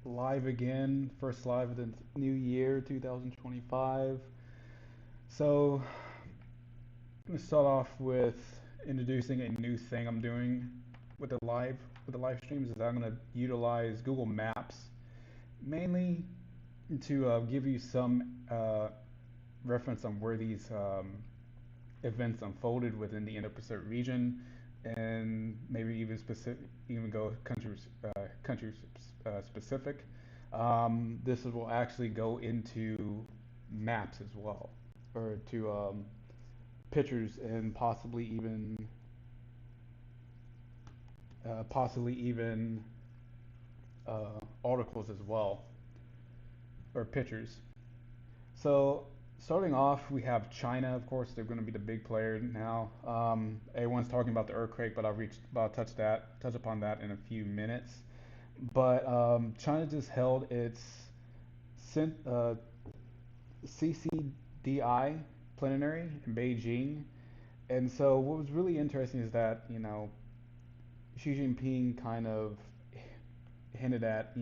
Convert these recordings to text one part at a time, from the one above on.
Live again, first live of the new year, 2025. So, I'm gonna start off with introducing a new thing I'm doing with the live streams. Is I'm gonna utilize Google Maps mainly to give you some reference on where these events unfolded within the Indo-Pacific region, and maybe even even go country specific. This will actually go into maps as well, or to pictures and possibly even articles as well, or pictures. So starting off, we have China. Of course, they're going to be the big player now. Everyone's talking about the earthquake, but I'll touch upon that in a few minutes. But China just held its CCDI plenary in Beijing, and so what was really interesting is that Xi Jinping kind of hinted at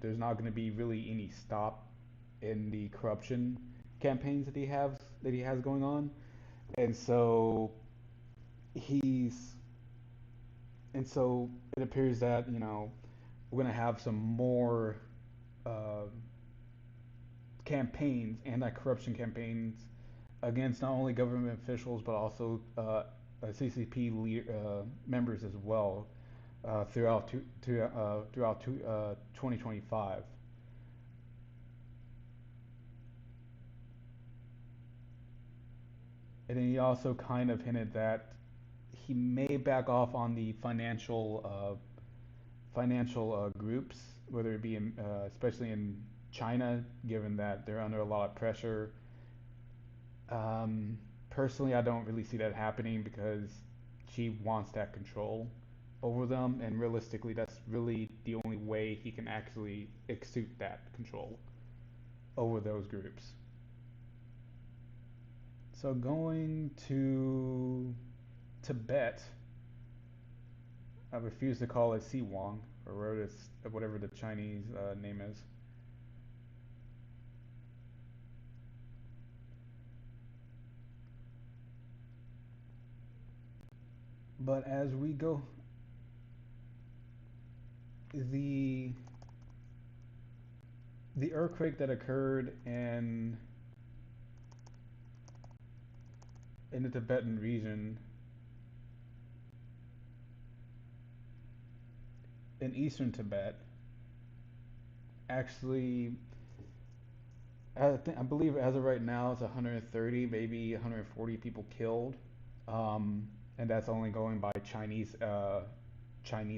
there's not going to be really any stop in the corruption campaigns that he has going on, and so he's and so it appears that we're going to have some more uh, campaigns, anti-corruption campaigns against not only government officials but also CCP members as well throughout 2025. And then he also kind of hinted that he may back off on the financial groups, whether it be especially in China, given that they're under a lot of pressure. Personally, I don't really see that happening because she wants that control over them, and realistically, that's really the only way he can actually exude that control over those groups. So going to Tibet, I refuse to call it Siwang or whatever the Chinese name is. But as we go, the the earthquake that occurred in the Tibetan region in eastern Tibet actually, I believe as of right now it's 130, maybe 140 people killed, and that's only going by Chinese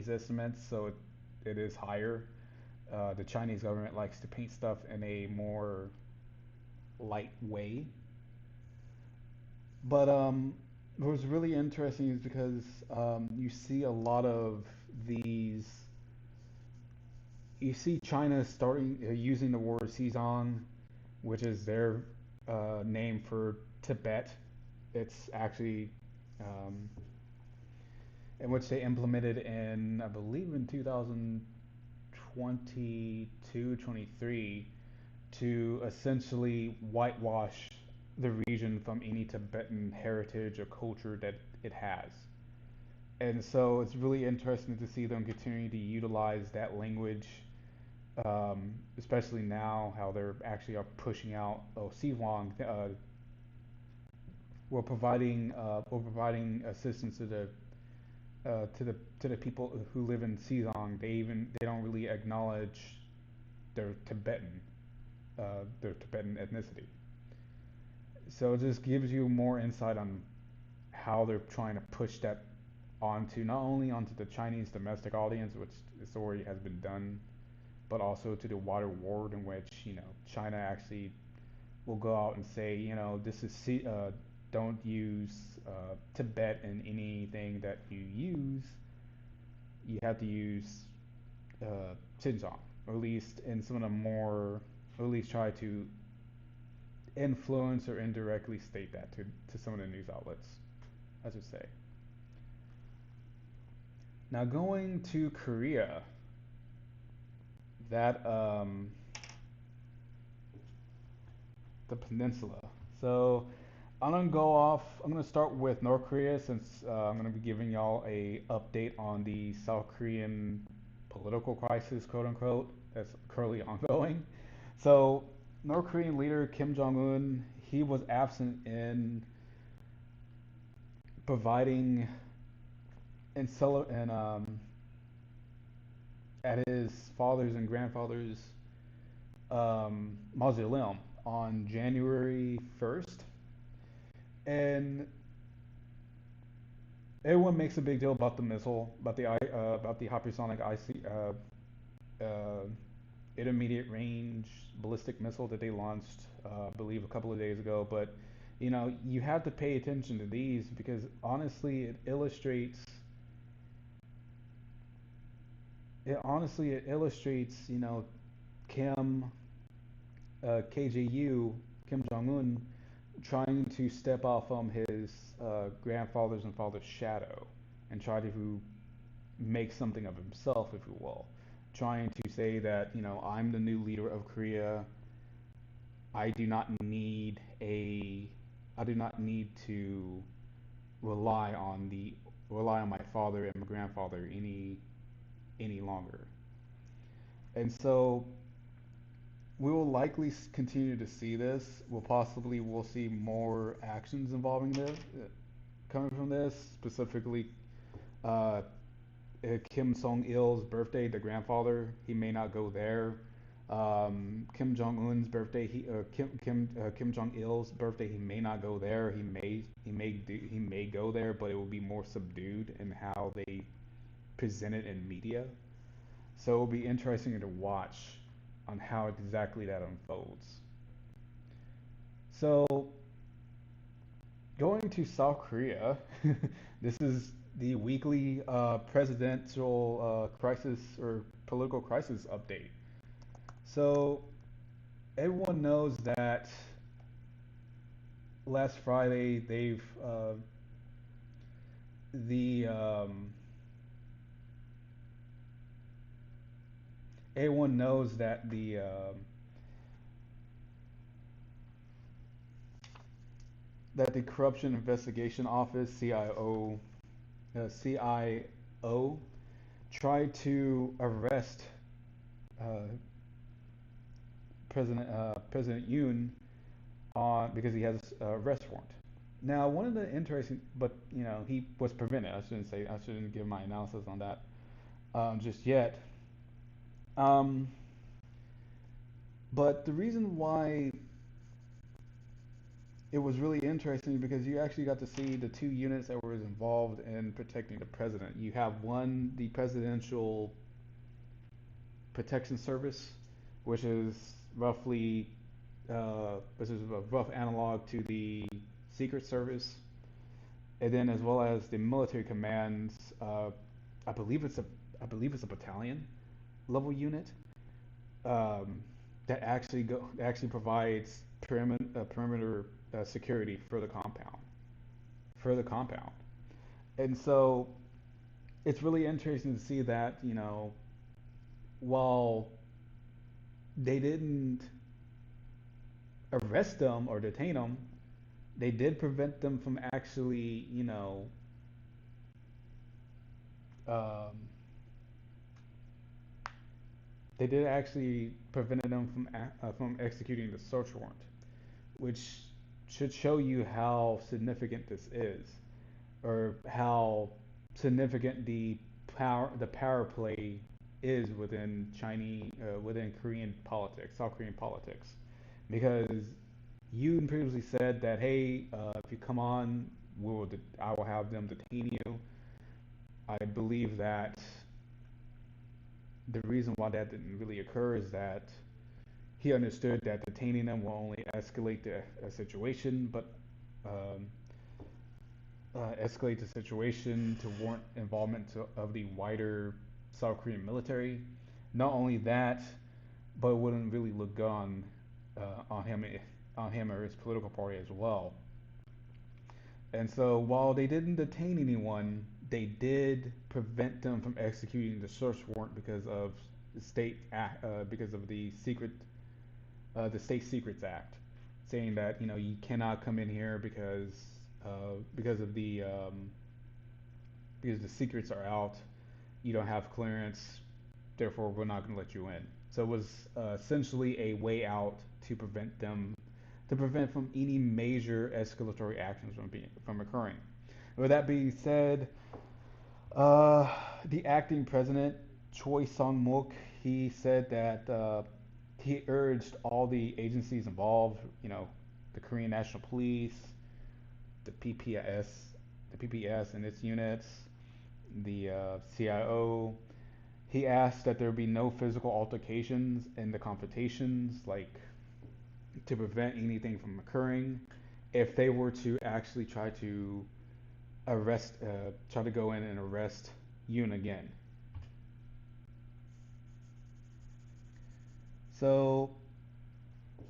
estimates, so it is higher. The Chinese government likes to paint stuff in a more light way. But what was really interesting is because you see a lot of these. You see China starting using the word Xizang, which is their name for Tibet. It's actually um, in which they implemented in, I believe, in 2022, 23, to essentially whitewash the region from any Tibetan heritage or culture that it has. And so it's really interesting to see them continuing to utilize that language, especially now how they're actually are pushing out Siwang. We're providing assistance to the people who live in Xizang. They don't really acknowledge their Tibetan ethnicity. So it just gives you more insight on how they're trying to push that onto not only onto the Chinese domestic audience, which this already has been done, but also to the wider world, in which China actually will go out and say, this is don't use Tibet in anything that you use. You have to use Xinjiang, or at least in some of the more, or at least try to influence or indirectly state that to some of the news outlets, I should say. Now going to Korea, that the peninsula. So I'm gonna go off. I'm gonna start with North Korea since I'm gonna be giving y'all a update on the South Korean political crisis, quote unquote, that's currently ongoing. So North Korean leader Kim Jong Un, he was absent in providing and at his father's and grandfather's mausoleum on January 1st, and everyone makes a big deal about the missile, about the hypersonic uh, intermediate range ballistic missile that they launched, I believe, a couple of days ago. But you have to pay attention to these because honestly, it illustrates, Kim, KJU, Kim Jong Un, trying to step out from his grandfather's and father's shadow and try to make something of himself, if you will. Trying to say that, I'm the new leader of Korea. I do not need a, I do not need to rely on the rely on my father and my grandfather any longer. And so we will likely continue to see this. We'll see more actions involving this coming from this, specifically uh, Kim Song Il's birthday, the grandfather, he may not go there. Kim Jong Un's birthday, Kim Jong Il's birthday, he may not go there. He may go there, but it will be more subdued in how they present it in media. So it will be interesting to watch on how exactly that unfolds. So going to South Korea, this is the weekly presidential crisis or political crisis update. So everyone knows that last Friday the everyone knows that the Corruption Investigation Office CIO tried to arrest uh, President Yoon on because he has a arrest warrant. Now, one of the interesting, but he was prevented. I shouldn't give my analysis on that just yet. Um, but the reason why it was really interesting because you actually got to see the two units that were involved in protecting the president. You have one, the Presidential Protection Service, which is which is a rough analog to the Secret Service, and then as well as the military commands. I believe it's a I believe it's a battalion level unit that actually provides perimeter security for the compound. For the compound, and so it's really interesting to see that while they didn't arrest them or detain them, they did prevent them from actually um, they did actually prevent them from executing the search warrant, which should show you how significant this is, or how significant the power play is within Korean politics, South Korean politics, because you previously said that hey, if you come on, I will have them detain you. I believe that the reason why that didn't really occur is that he understood that detaining them will only escalate the situation, but um, escalate the situation to warrant involvement of the wider South Korean military. Not only that, but it wouldn't really look good on him or his political party as well. And so while they didn't detain anyone, they did prevent them from executing the search warrant because of state act, because of the State Secrets Act, saying that you cannot come in here because of because the secrets are out, you don't have clearance, therefore we're not going to let you in. So it was essentially a way out to prevent from any major escalatory actions from occurring. With that being said, uh, the acting president Choi Song-muk, he said that he urged all the agencies involved, the Korean National Police, the PPS, the PPS and its units, the CIO. He asked that there be no physical altercations in the confrontations, like to prevent anything from occurring. If they were to actually try to go in and arrest Yoon again. So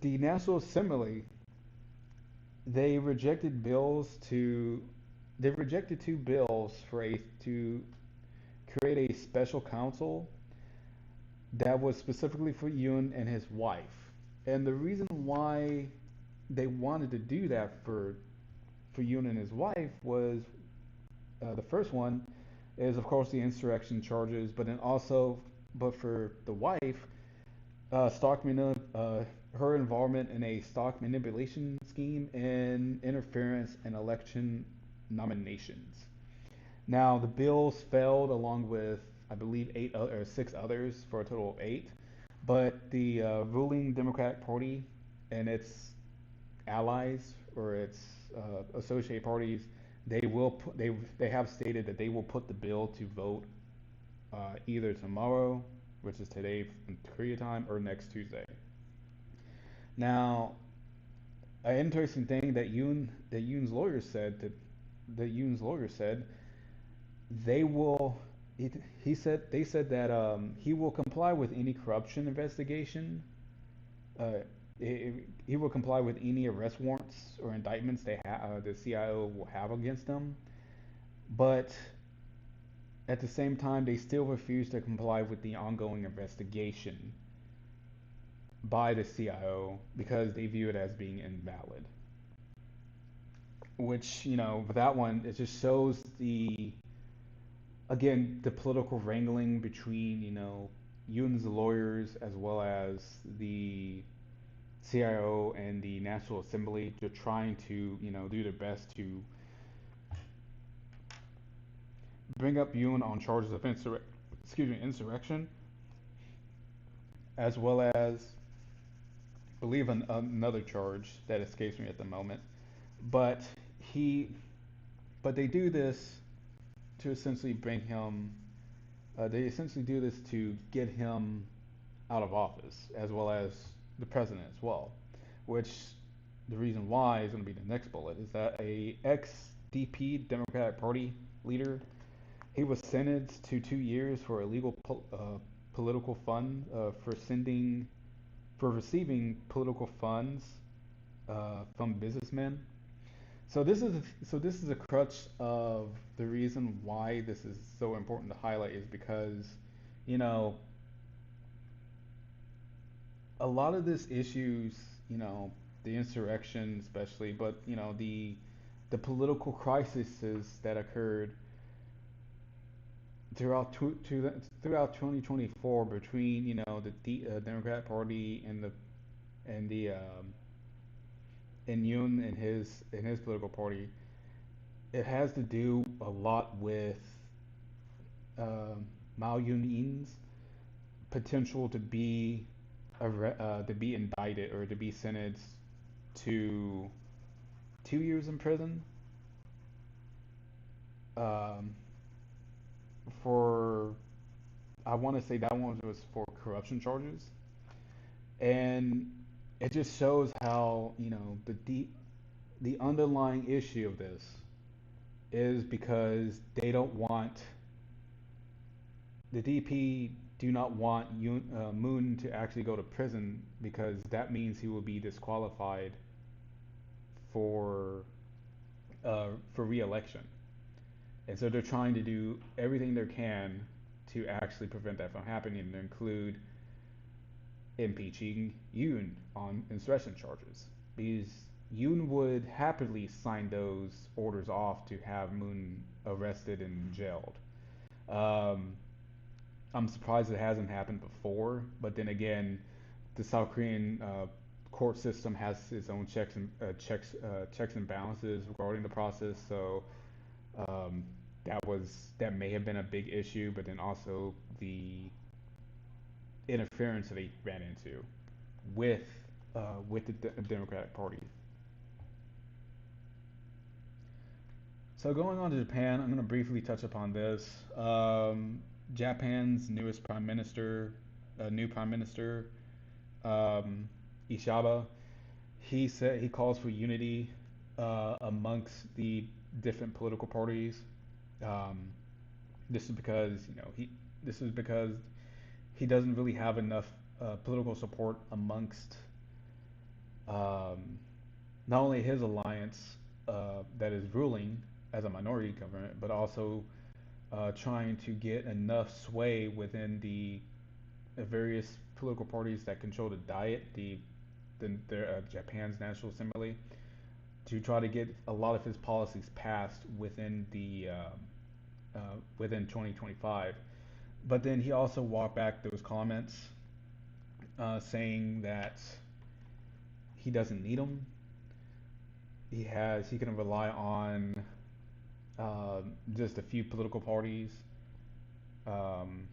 the National Assembly, they rejected bills to they rejected two bills to create a special counsel that was specifically for Yoon and his wife. And the reason why they wanted to do that for Yoon and his wife was the first one is of course the insurrection charges, but then also, but for the wife, stock manip- her involvement in a stock manipulation scheme and interference in election nominations. Now the bills failed along with I believe or six others for a total of eight, but the ruling Democratic Party and its allies or its associated parties, they have stated that they will put the bill to vote either tomorrow, which is today in Korea time, or next Tuesday. Now, an interesting thing that Yoon's lawyer said that Yoon's lawyer said they will. He said they said that he will comply with any corruption investigation. Uh, he will comply with any arrest warrants or indictments the CIO will have against them, but at the same time they still refuse to comply with the ongoing investigation by the CIO because they view it as being invalid. Which, with that one, it just shows again, the political wrangling between, Yoon's lawyers as well as the CIO and the National Assembly. They're trying to, do their best to bring up Yoon on charges of insurrection, as well as, I believe, another charge that escapes me at the moment. But he, but they do this to essentially bring him. They essentially do this to get him out of office, as well as the president as well. Which the reason why is going to be the next bullet is that a ex-DP Democratic Party leader, he was sentenced to 2 years for illegal political fund for receiving political funds from businessmen. So this is a crutch of the reason why this is so important to highlight is because, you know, a lot of these issues, the insurrection especially, but the political crises that occurred throughout 2024 between the Democratic Party and Yoon and his political party, it has to do a lot with Mao Yun-in's potential to be indicted or to be sentenced to 2 years in prison um, for I want to say that one was for corruption charges, and it just shows how the underlying issue of this is because they don't want the DP do not want Moon to actually go to prison because that means he will be disqualified for for re-election, and so they're trying to do everything they can to actually prevent that from happening and include impeaching Yoon on insurrection charges. Because Yoon would happily sign those orders off to have Moon arrested and jailed. Um, I'm surprised it hasn't happened before, but then again, the South Korean court system has its own checks and balances regarding the process. So um, that may have been a big issue, but then also the interference that they ran into with with the Democratic Party. So going on to Japan, I'm going to briefly touch upon this. Japan's newest prime minister, new prime minister, um, Ishaba, he calls for unity amongst the different political parties. Um, this is because this is because he doesn't really have enough political support amongst um, not only his alliance that is ruling as a minority government, but also trying to get enough sway within the various political parties that control the Diet, Japan's National Assembly, to try to get a lot of his policies passed within 2025. But then he also walked back those comments, saying that he doesn't need them. He can rely on just a few political parties, um,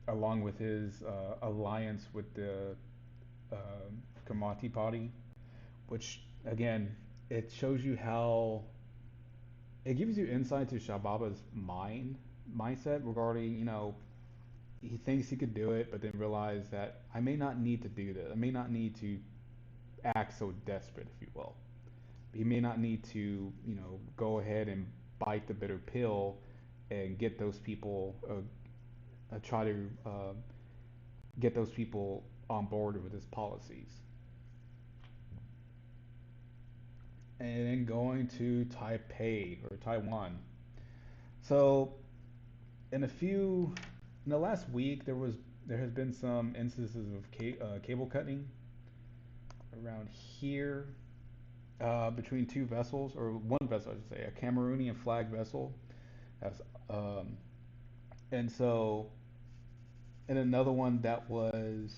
along with his alliance with the uh, Kamati Party, which again, it shows you how it gives you insight to Shababa's mindset regarding, he thinks he could do it, but then realize that I may not need to do this. I may not need to act so desperate, if you will. He may not need to, go ahead and bite the bitter pill and get those people, try to get those people on board with his policies. And then going to Taipei or Taiwan. So in the last week, there has been some instances of cable cutting around here between two vessels, or one vessel, I should say, a Cameroonian flag vessel. That's, um, and so, and another one that was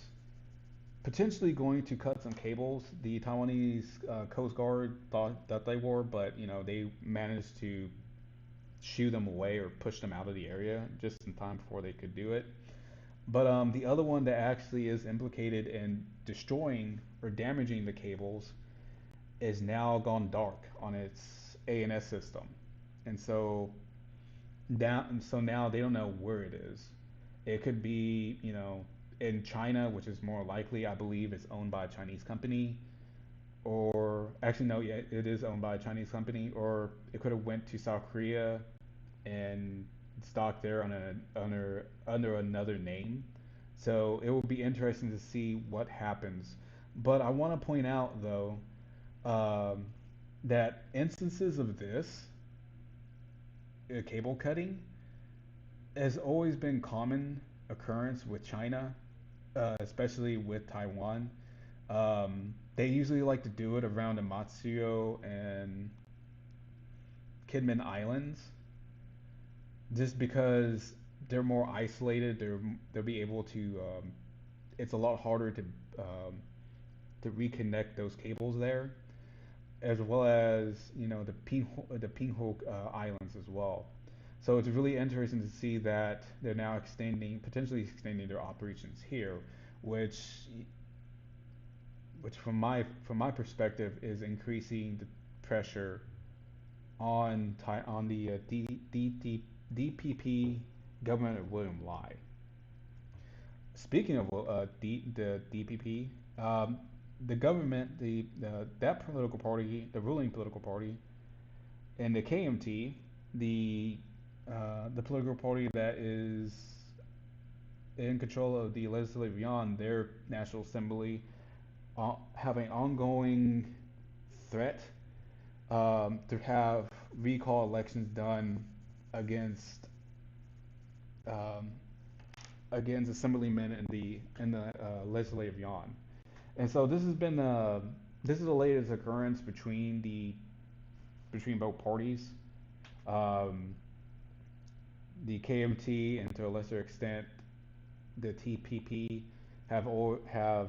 potentially going to cut some cables. The Taiwanese Coast Guard thought that they were, but they managed to shoo them away or push them out of the area just in time before they could do it. But the other one that actually is implicated in destroying or damaging the cables is now gone dark on its ANS system, and so now they don't know where it is. It could be, in China, which is more likely. I believe it's owned by a Chinese company, or actually no, yeah, it is owned by a Chinese company, or it could have went to South Korea and stocked there under another name. So it will be interesting to see what happens. But I want to point out though um, that instances of this cable cutting has always been common occurrence with China, especially with Taiwan. They usually like to do it around the Matsuo and Kidman Islands, just because they're more isolated. They'll be able to. It's a lot harder to reconnect those cables there, as well as the Pinho Islands as well. So it's really interesting to see that they're now potentially extending their operations here, which from my perspective is increasing the pressure on the DPP government of William Lai. Speaking of the DPP, the government, that political party, the ruling political party, and the KMT, the political party that is in control of the legislative yuan, their national assembly, have an ongoing threat to have recall elections done against um, against assemblymen in the legislative yuan. And so this is the latest occurrence between both parties. Um, the KMT and to a lesser extent the TPP have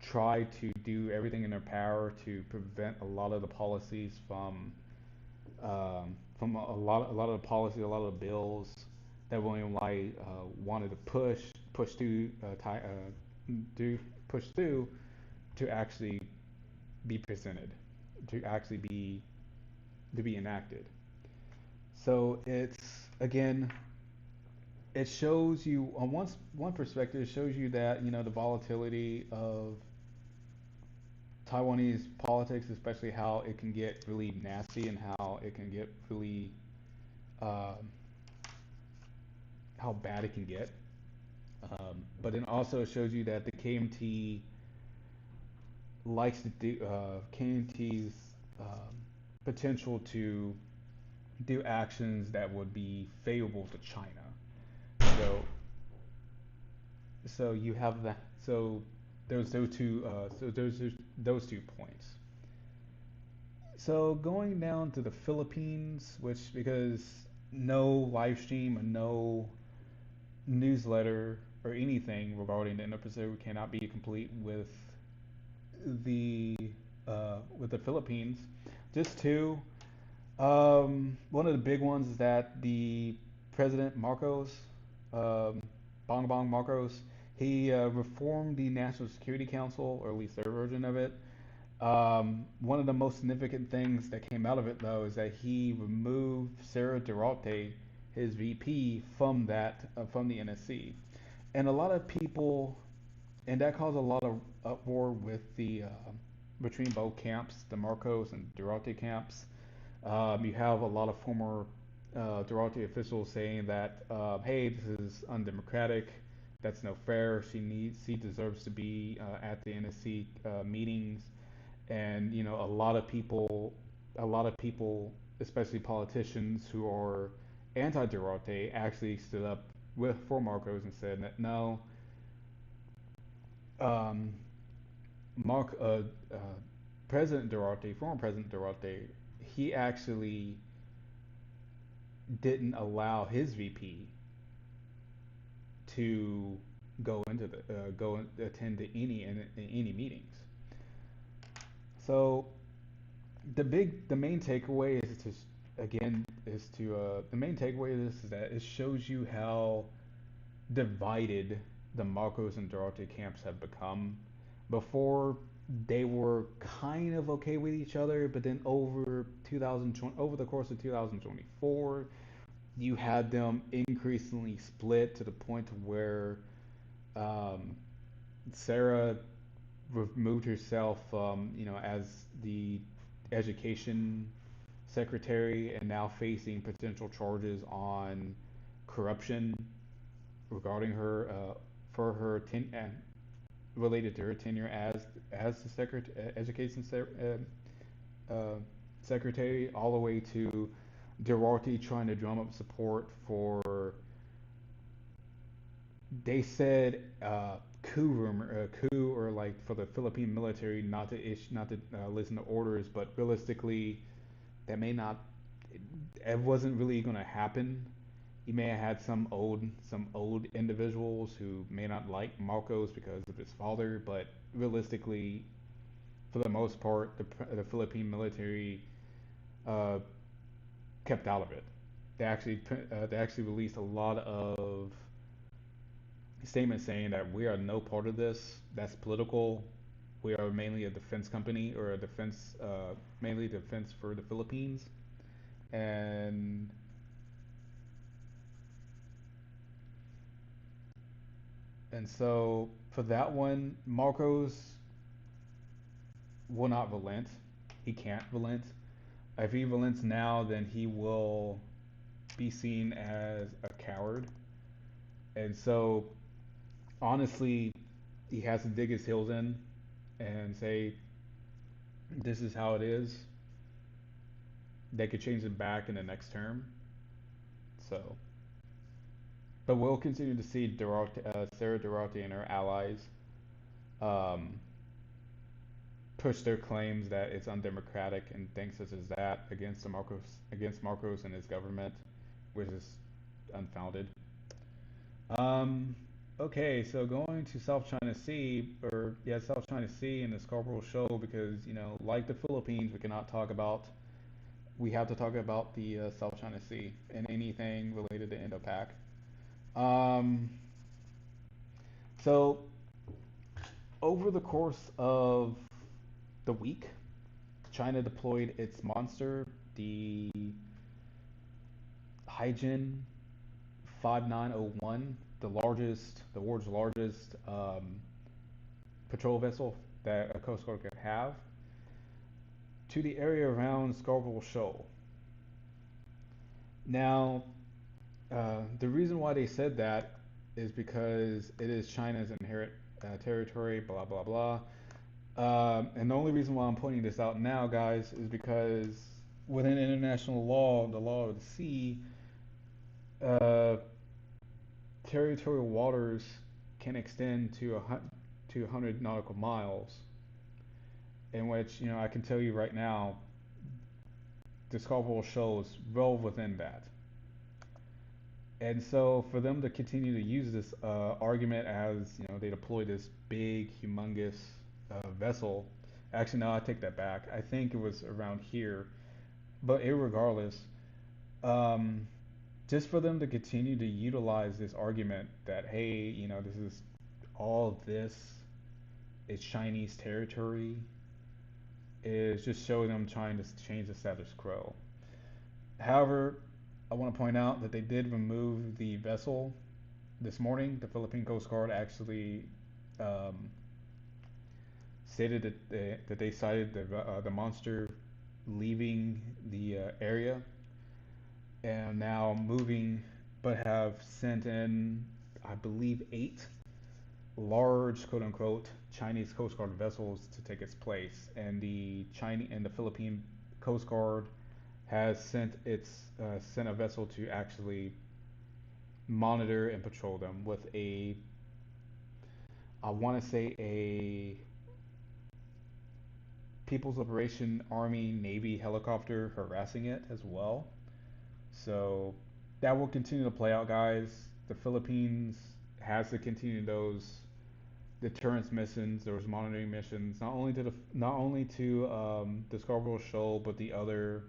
tried to do everything in their power to prevent a lot of the policies from a lot of the policies, a lot of the bills that William Light wanted to push through, do push through to actually be presented, to actually be enacted. So it's again, it shows you on one perspective, it shows you that the volatility of Taiwanese politics, especially how it can get really nasty and how it can get really um, how bad it can get. But it also shows you that the KMT likes to do KMT's potential to do actions that would be favorable to China. So so you have that. So there's those two points. So going down to the Philippines, which because no live stream and no newsletter or anything regarding the Indo-Pacific cannot be complete the with the Philippines. Just two. One of the big ones is that the President Marcos, um, Bongbong Marcos, he reformed the National Security Council, or at least their version of it. One of the most significant things that came out of it, though, is that he removed Sarah Durante, his VP, from the NSC, and a lot of people, and that caused a lot of uproar with the between both camps, the Marcos and Durante camps. You have a lot of former Durante officials saying that, hey, this is undemocratic. That's no fair. She deserves to be at the NSC meetings, and a lot of people, especially politicians who are anti-Durante, actually stood up for Marcos and said that no, um, Mark, President Durante, former President Durante, he actually didn't allow his VP to go and attend to any meetings. So the main takeaway is to again is to the main takeaway of this is that it shows you how divided the Marcos and Durante camps have become. Before they were kind of okay with each other, but then over the course of 2024, you had them increasingly split to the point where um, Sarah removed herself, as the education secretary and now facing potential charges on corruption regarding her for her related to her tenure as the education secretary, all the way to Duarte trying to drum up support for, they said, coup, or like for the Philippine military not to listen to orders, but realistically that may not, it wasn't really going to happen. You may have had some old individuals who may not like Marcos because of his father, but realistically, for the most part, the Philippine military uh, kept out of it. They actually released a lot of statements saying that we are no part of this. That's political. We are mainly a defense company, or a defense, mainly defense for the Philippines, and so for that one, Marcos will not relent. He can't relent. If he relents now, then he will be seen as a coward. And so, honestly, he has to dig his heels in and say, this is how it is. They could change it back in the next term. So, but we'll continue to see Sarah Durarte and her allies um, push their claims that it's undemocratic and things such as that against Marcos and his government, which is unfounded. Um, okay, so going to South China Sea, or yeah, South China Sea and the Scarborough Shoal, because like the Philippines, we have to talk about the South China Sea and anything related to Indo-Pac. Um, so over the course of the week, China deployed its monster, the Haijin 5901, the world's largest patrol vessel that a Coast Guard could have, to the area around Scarborough Shoal. Now, the reason why they said that is because it is China's inherent territory, blah, blah, blah. And the only reason why I'm pointing this out now, guys, is because within international law, the law of the sea, uh, territorial waters can extend to 100 nautical miles, in which, I can tell you right now, the Scarborough Shoal is well within that. And so for them to continue to use this argument as, they deploy this big, humongous vessel, actually, no, I take that back. I think it was around here. But irregardless, um, just for them to continue to utilize this argument that, hey, this is all this is Chinese territory, is just showing them trying to change the status quo. However, I want to point out that they did remove the vessel this morning. The Philippine Coast Guard actually um, stated that they sighted the monster leaving the area and now moving, but have sent in, I believe, 8 large, quote unquote, Chinese Coast Guard vessels to take its place, and the Philippine Coast Guard has sent a vessel to actually monitor and patrol them with I want to say a People's Liberation Army Navy helicopter harassing it as well. So that will continue to play out, guys. The Philippines has to continue those deterrence missions, those monitoring missions, not only to the Scarborough Shoal, but the other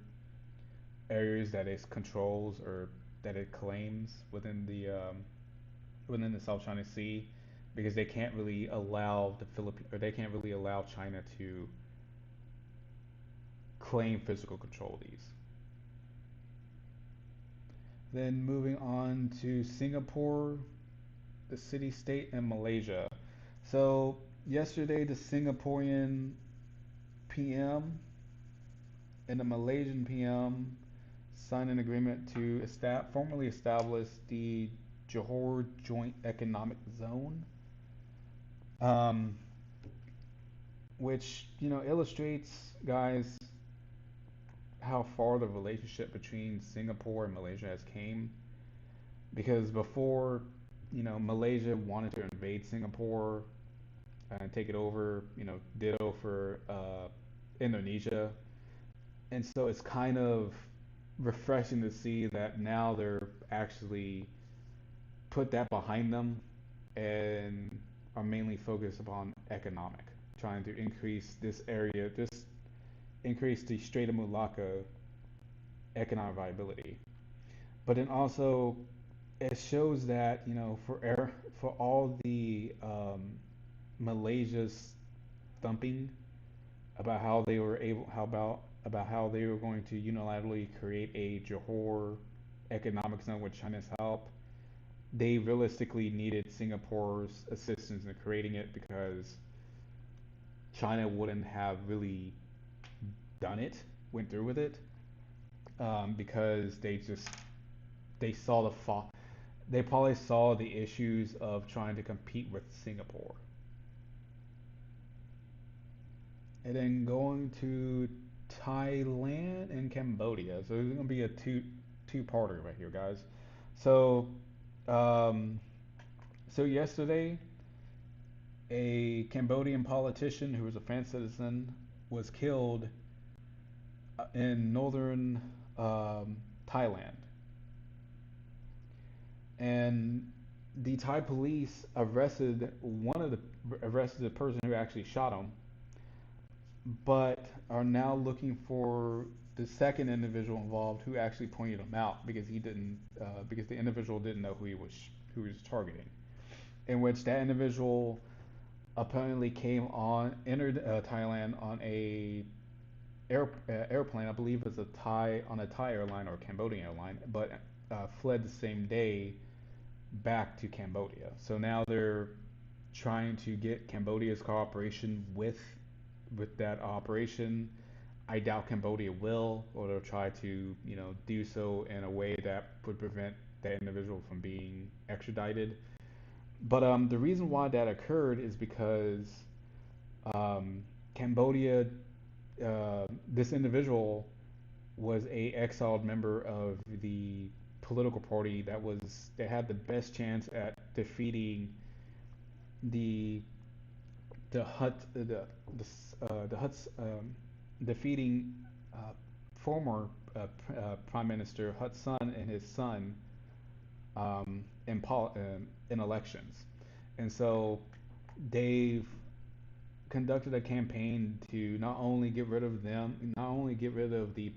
areas that it controls or that it claims within the South China Sea, because they can't really allow they can't really allow China to claim physical control of these. Then moving on to Singapore, the city state, and Malaysia. So yesterday, the Singaporean PM and the Malaysian PM signed an agreement to formally establish the Johor Joint Economic Zone, um, which illustrates, guys, how far the relationship between Singapore and Malaysia has came. Because before, Malaysia wanted to invade Singapore and take it over. Ditto for Indonesia, and so it's kind of refreshing to see that now they're actually put that behind them and are mainly focused upon economic, trying to increase this area, increase the Strait of Malacca economic viability. But then also it shows that for all the Malaysia's thumping about how they were able how about how they were going to unilaterally create a Johor economic zone with China's help, they realistically needed Singapore's assistance in creating it, because China wouldn't have really went through with it, because they saw they probably saw the issues of trying to compete with Singapore. And then going to Thailand and Cambodia. So it's going to be a two-parter right here, guys. So Um, so yesterday, a Cambodian politician who was a French citizen was killed in northern Thailand, and the Thai police arrested the person who actually shot him, but are now looking for the second individual involved who actually pointed him out because he didn't because the individual didn't know who he was targeting. In which that individual apparently entered Thailand on airplane. I believe it was a Thai airline or Cambodian airline, but fled the same day back to Cambodia. So now they're trying to get Cambodia's cooperation with that operation. I doubt Cambodia will, or they'll try to, do so in a way that would prevent that individual from being extradited. But the reason why that occurred is because Cambodia, this individual was a exiled member of the political party that had the best chance at defeating the the Hut the Hut's defeating uh, former Prime Minister Hut's son and his son in elections, and so they've conducted a campaign to not only get rid of the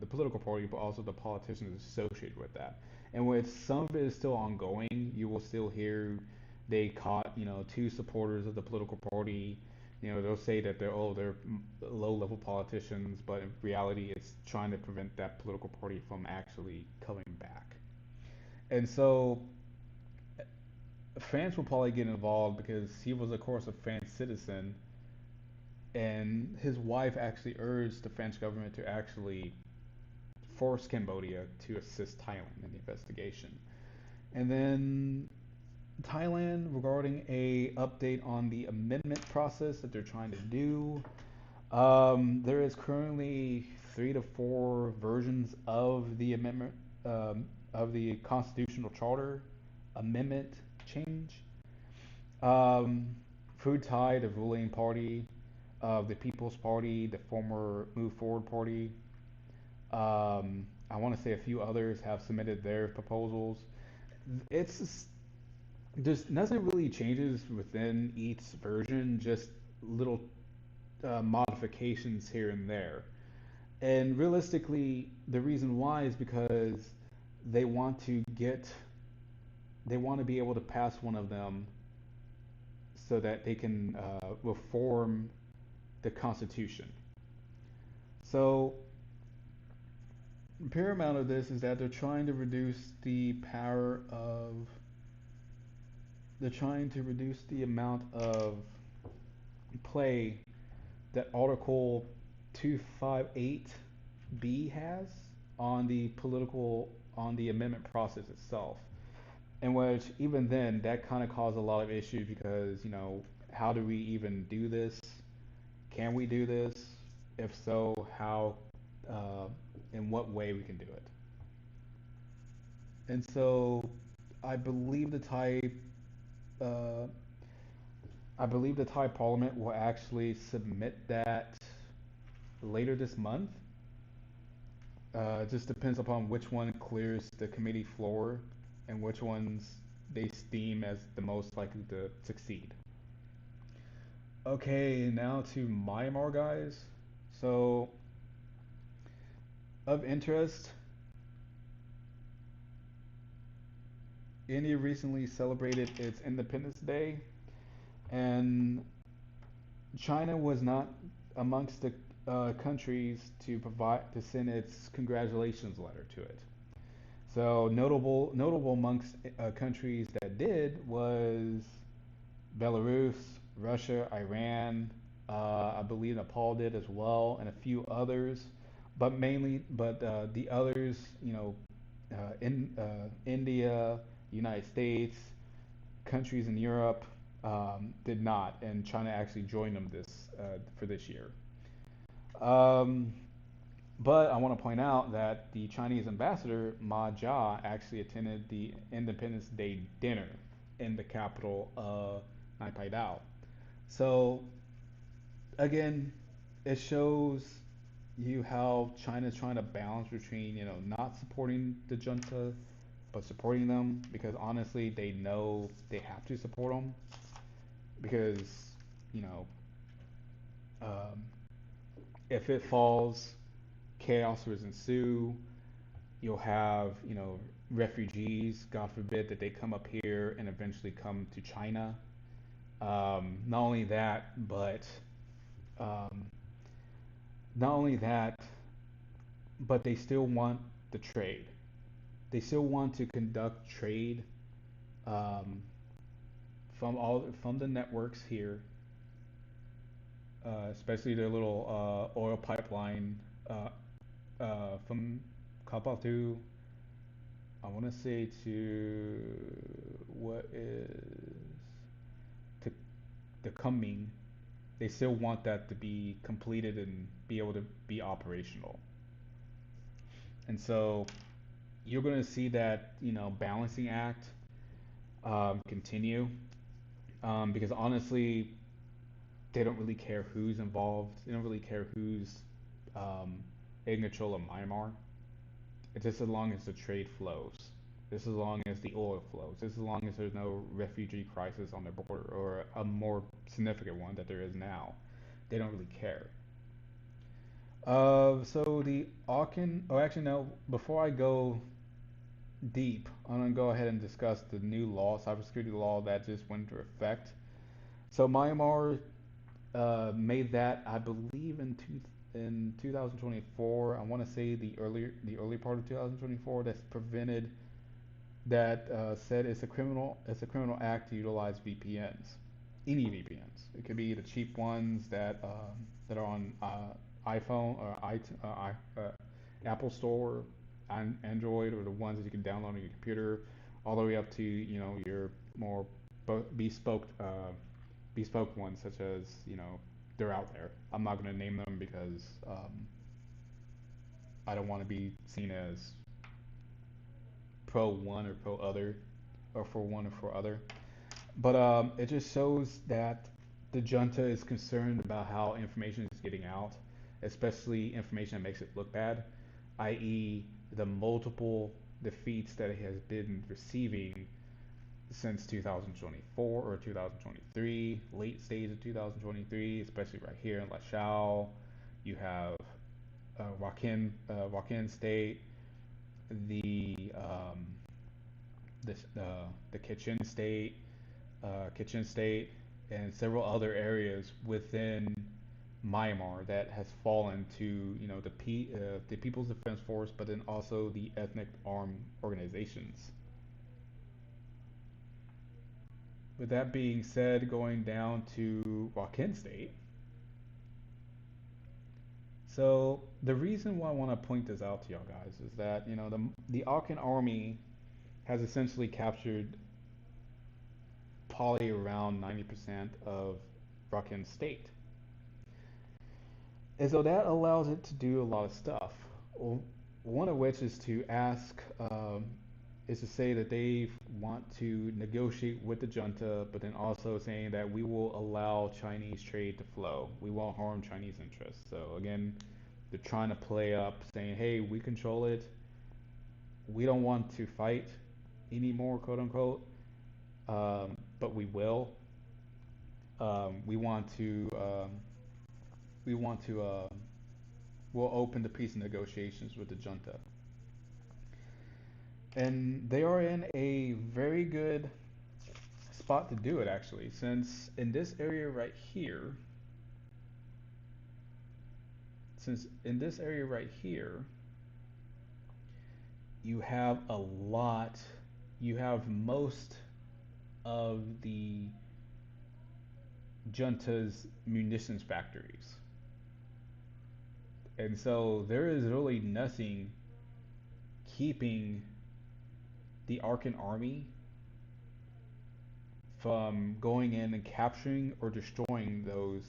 political party, but also the politicians associated with that. And with some of it is still ongoing, you will still hear they caught, two supporters of the political party. They'll say that they're low-level politicians, but in reality, it's trying to prevent that political party from actually coming back. And so France will probably get involved because he was, of course, a French citizen, and his wife actually urged the French government to actually force Cambodia to assist Thailand in the investigation. And then Thailand regarding a update on the amendment process that they're trying to do. There is currently 3 to 4 versions of the amendment of the constitutional charter amendment change. Pheu Thai, the ruling party of the People's Party, the former Move Forward Party. I want to say a few others have submitted their proposals. It's There's nothing really changes within each version, just little modifications here and there. And realistically, the reason why is because they want to get they want to be able to pass one of them so that they can reform the Constitution. So paramount of this is that they're trying to reduce the amount of play that Article 258B has on the amendment process itself. In which even then that kind of caused a lot of issues because, how do we even do this? Can we do this? If so, how in what way we can do it? And so I believe the Thai uh, I believe the Thai Parliament will actually submit that later this month. It just depends upon which one clears the committee floor and which ones they deem as the most likely to succeed. Okay, now to Myanmar, guys. So, of interest, India recently celebrated its Independence Day, and China was not amongst the countries to send its congratulations letter to it. So notable amongst countries that did was Belarus, Russia, Iran. I believe Nepal did as well, and a few others. But the others, in India, United States, countries in Europe did not, and China actually joined them for this year. Um, But I want to point out that the Chinese ambassador Ma Jia actually attended the Independence Day dinner in the capital of Naypyidaw. So again, it shows you how China's trying to balance between, not supporting the junta, but supporting them because honestly, they know they have to support them because, you know, um, if it falls, chaos will ensue. You'll have, refugees, God forbid that they come up here and eventually come to China. Not only that, but um, not only that, but they still want the trade. They still want to conduct trade um, from the networks here, especially their little oil pipeline from Kapatu. I want to say to what is to the coming. They still want that to be completed and be able to be operational. And so you're going to see that balancing act continue because honestly, they don't really care who's involved. They don't really care who's um, in control of Myanmar. It's just as long as the trade flows. Just as long as the oil flows. Just as long as there's no refugee crisis on their border or a more significant one that there is now. They don't really care. So the Auckland. Oh, actually no. Before I go deep, I'm gonna go ahead and discuss the new law, cybersecurity law that just went into effect. So Myanmar made that, I believe, in 2024. I want to say the early part of 2024. That's prevented that said it's a criminal act to utilize VPNs, any VPNs. It could be the cheap ones that are on iPhone or Apple Store, Android, or the ones that you can download on your computer, all the way up to your more bespoke ones, such as they're out there. I'm not going to name them because I don't want to be seen as pro one or pro other, or for one or for other. But it just shows that the junta is concerned about how information is getting out, especially information that makes it look bad, i.e., the multiple defeats that it has been receiving since 2024 or 2023, late stage of 2023, especially right here in Lashao. You have Rakhine State, the this the Kitchen State, and several other areas within Myanmar that has fallen to the People's Defense Force, but then also the ethnic armed organizations. With that being said, going down to Rakhine State. So the reason why I want to point this out to y'all guys is that the Rakhine army has essentially captured probably around 90% of Rakhine State. And so that allows it to do a lot of stuff. One of which is to say that they want to negotiate with the junta, but then also saying that we will allow Chinese trade to flow. We won't harm Chinese interests. So again, they're trying to play up, saying, "Hey, we control it. We don't want to fight anymore, quote unquote, but we will. We want to. We want to. We'll open the peace negotiations with the junta." And they are in a very good spot to do it actually, since in this area right here, you have a lot, you have most of the junta's munitions factories. And so there is really nothing keeping the Arkan army from going in and capturing or destroying those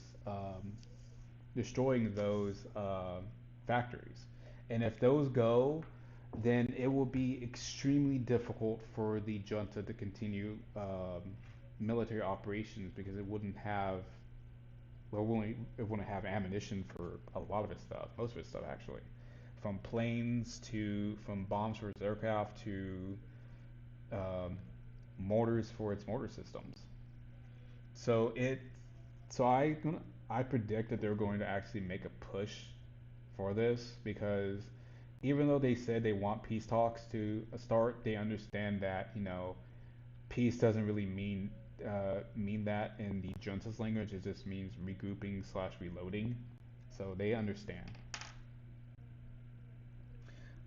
factories. And if those go, then it will be extremely difficult for the junta to continue military operations because it wouldn't have, well, it wouldn't have ammunition for a lot of its stuff, most of its stuff actually, from planes to from bombs for its aircraft to um, mortars for its mortar systems. So it, so I predict that they're going to actually make a push for this because even though they said they want peace talks to start, they understand that peace doesn't really mean that in the junta's language. It just means regrouping slash reloading. So they understand.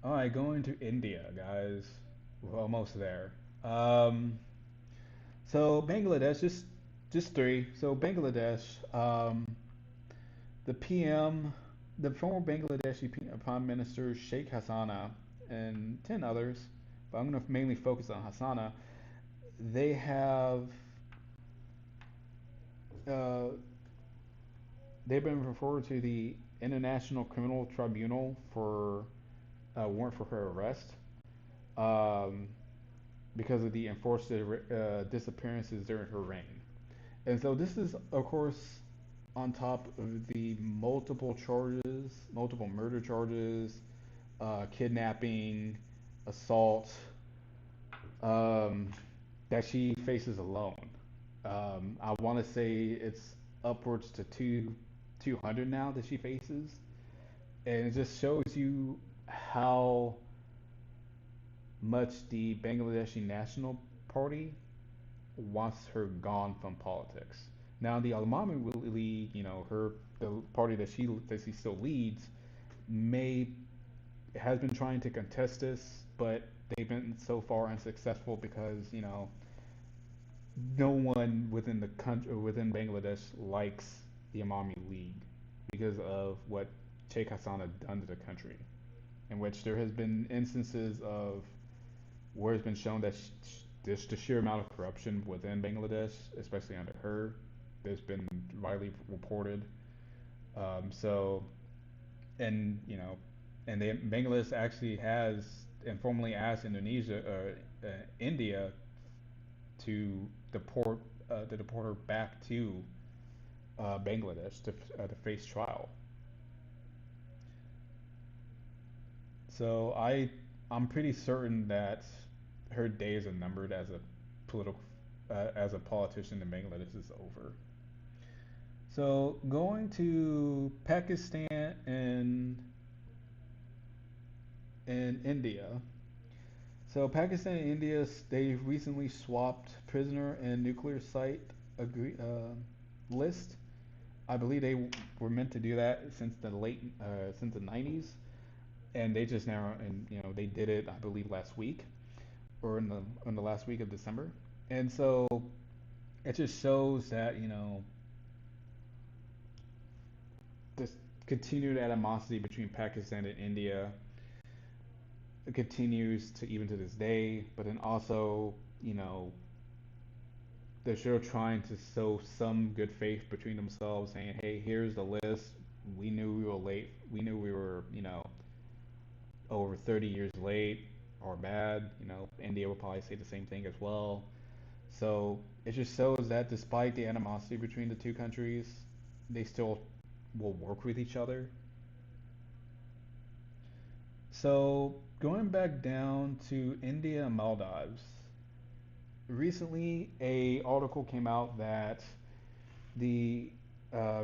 All right, going to India, guys. We're almost there. Um, so Bangladesh, just three. So Bangladesh, the PM, the former Bangladeshi Prime Minister Sheikh Hasina, and 10 others, but I'm going to mainly focus on Hasina. They have uh, they've been referred to the International Criminal Tribunal for a warrant for her arrest um, because of the enforced disappearances during her reign. And so this is, of course, on top of the multiple murder charges, kidnapping, assault, um, that she faces alone. I want to say it's upwards to 200 now that she faces, and it just shows you how much the Bangladeshi National Party wants her gone from politics. Now the Awami League, the party that she still leads, may has been trying to contest this, but they've been so far unsuccessful because no one within the country within Bangladesh likes the Awami League because of what Sheikh Hassan done to the country, in which there has been instances of where it's been shown that just the sheer amount of corruption within Bangladesh, especially under her, there's been widely reported. So, and Bangladesh actually has informally asked India to deport her back to Bangladesh to face trial. So I'm pretty certain that her days are numbered political as a politician in Bangladesh is over. So going to Pakistan and India. So Pakistan and India, they recently swapped prisoner and nuclear site list. I believe they were meant to do that since the 90s, and they just now and they did it I believe last week or in the last week of December. And so it just shows that this continued animosity between Pakistan and India continues to even to this day. But then also, they're still trying to sow some good faith between themselves, saying, "Hey, here's the list. We knew we were late. We knew we were, over 30 years late or bad." India will probably say the same thing as well. So it just shows that despite the animosity between the two countries, they still will work with each other. So going back down to India and Maldives, recently a article came out that the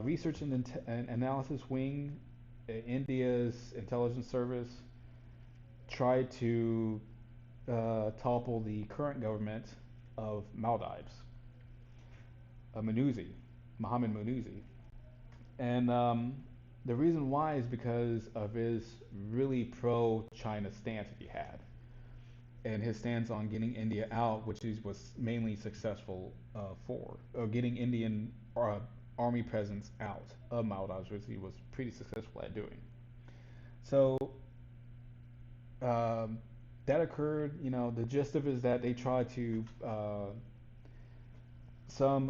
research and analysis wing, India's intelligence service, tried to topple the current government of Maldives, Manuzi, Mohammed Manuzi. And the reason why is because of his really pro-China stance that he had, and his stance on getting India out, which he was mainly successful or getting Indian army presence out of Maldives, which he was pretty successful at doing. So um, that occurred. The gist of it is that they tried to some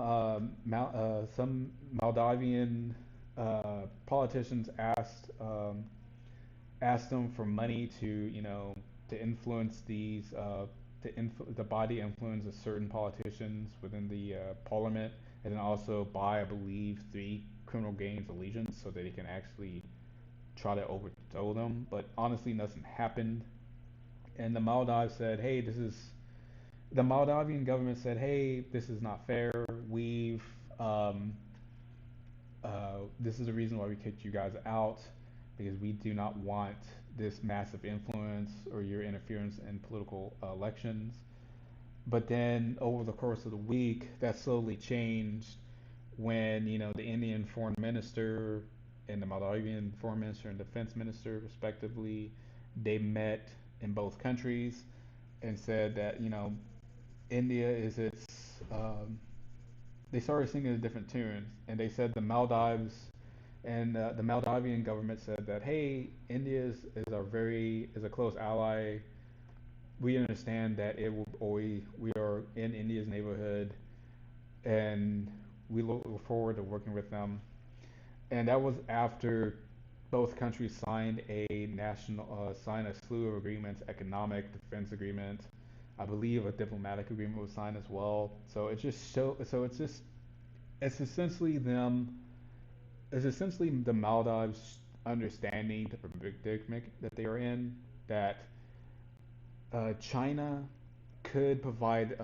Maldivian politicians asked asked them for money to, to influence the body influence of certain politicians within the parliament, and then also buy, I believe, three criminal gangs allegiance so that they can actually try to overthrow them. But honestly, nothing happened. And the Moldavian government said, hey, this is not fair. Um, this is the reason why we kicked you guys out, because we do not want this massive influence or your interference in political elections. But then over the course of the week, that slowly changed when, the Indian foreign minister and the Maldivian foreign minister and defense minister, respectively, they met in both countries and said that, India is its. They started singing a different tune, and they said the Maldivian government said that, hey, India is a close ally. We understand that it will always we are in India's neighborhood, and we look forward to working with them. And that was after both countries signed a slew of agreements, economic defense agreement. I believe a diplomatic agreement was signed as well. So it's essentially it's essentially the Maldives understanding the predicament that they are in, that China could provide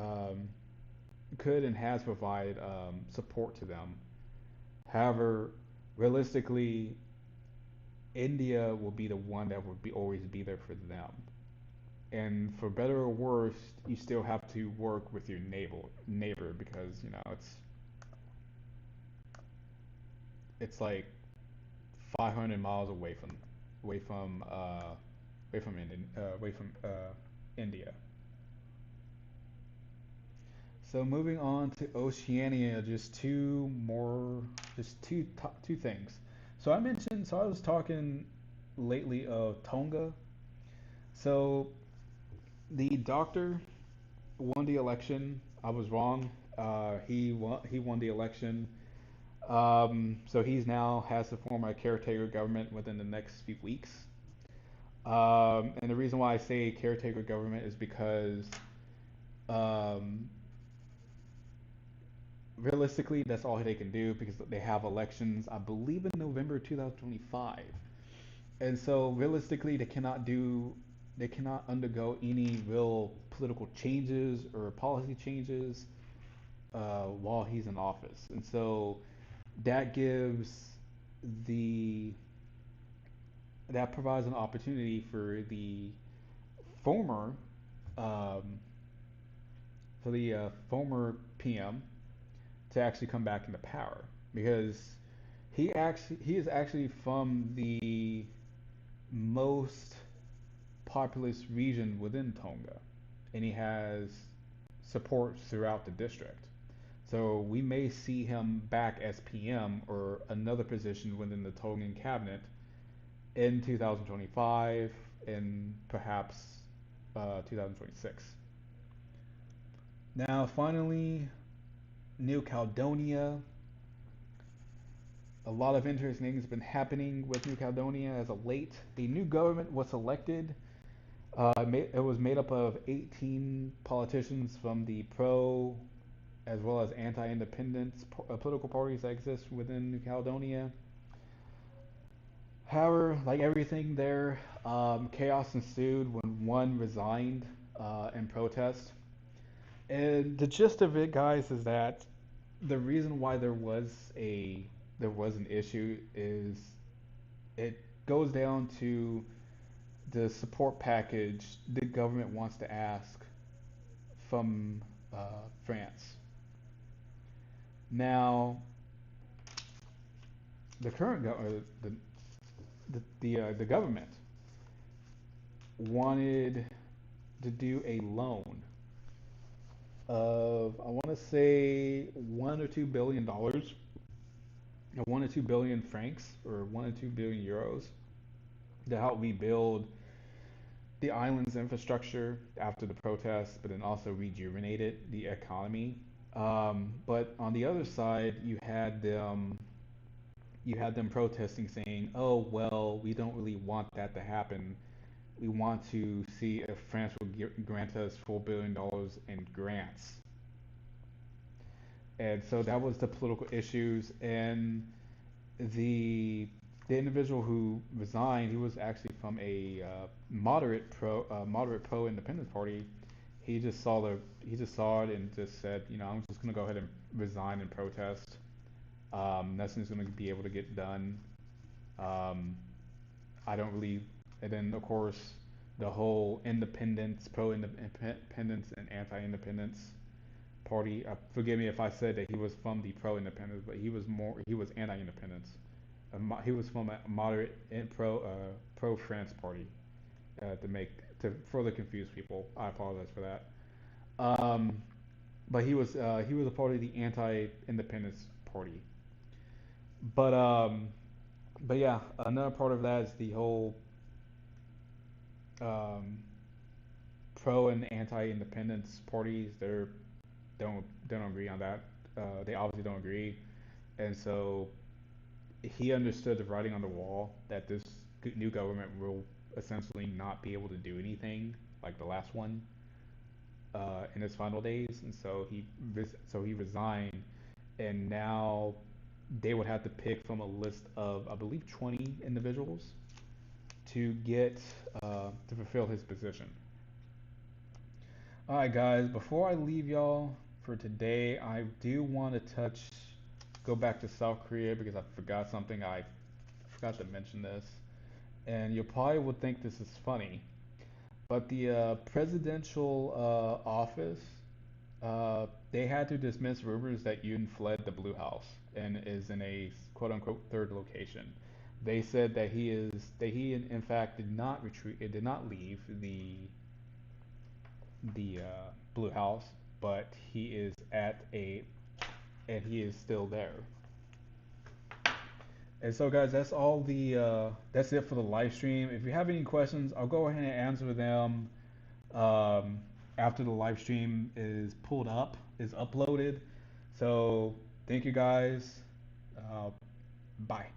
could and has provided support to them. However, realistically, India will be the one that would be always be there for them. And for better or worse, you still have to work with your neighbor, because it's like 500 miles away from India. So moving on to Oceania, just two things. So I was talking lately of Tonga. So the doctor won the election. I was wrong. He won the election. So he's now has to form a caretaker government within the next few weeks. And the reason why I say caretaker government is because um, realistically, that's all they can do, because they have elections, I believe, in November 2025. And so realistically, they cannot undergo any real political changes or policy changes while he's in office. And so that gives the that provides an opportunity for former um, former PM to actually come back into power, because he is actually from the most populous region within Tonga, and he has support throughout the district. So we may see him back as PM or another position within the Tongan cabinet in 2025 and perhaps 2026. Now, finally, New Caledonia. A lot of interesting things have been happening with New Caledonia as of late. A new government was elected. It was made up of 18 politicians from the pro as well as anti-independence political parties that exist within New Caledonia. However, like everything there, chaos ensued when one resigned in protest. And the gist of it, guys, is that the reason why there was an issue is it goes down to the support package the government wants to ask from France. Now, the current the government wanted to do a loan of, I want to say, $1 or $2 billion, 1 to 2 billion francs, or 1 to 2 billion euros, to help rebuild the island's infrastructure after the protests, but then also rejuvenated the economy. But on the other side, you had you had them protesting saying, oh, well, we don't really want that to happen. We want to see if France will grant us $4 billion in grants. And so that was the political issues. And the the individual who resigned, he was actually from a moderate pro independence party. He just saw it and just said, I'm just gonna go ahead and resign and protest. Nothing's gonna be able to get done. Um, I don't really. And then of course the whole independence, pro-independence and anti-independence party. Forgive me if I said that he was from the pro-independence, but he was anti-independence. He was from a moderate and pro France party. To further confuse people, I apologize for that. Um, but he was a part of the anti-independence party. But um, but yeah, another part of that is the whole um, pro and anti-independence parties. They don't agree on that. They obviously don't agree, and so he understood the writing on the wall that this new government will essentially not be able to do anything like the last one in his final days, and so he resigned, and now they would have to pick from a list of I believe 20 individuals to get to fulfill his position. All right, guys. Before I leave y'all for today, I do want to go back to South Korea because I forgot something. I forgot to mention this, and you probably would think this is funny, but the presidential office, they had to dismiss rumors that Yoon fled the Blue House and is in a quote unquote third location. They said that he in fact did not retreat, it did not leave the Blue House, but he is still there. And so, guys, that's it for the live stream. If you have any questions, I'll go ahead and answer them um, after the live stream is uploaded. So, thank you guys. Uh, Bye.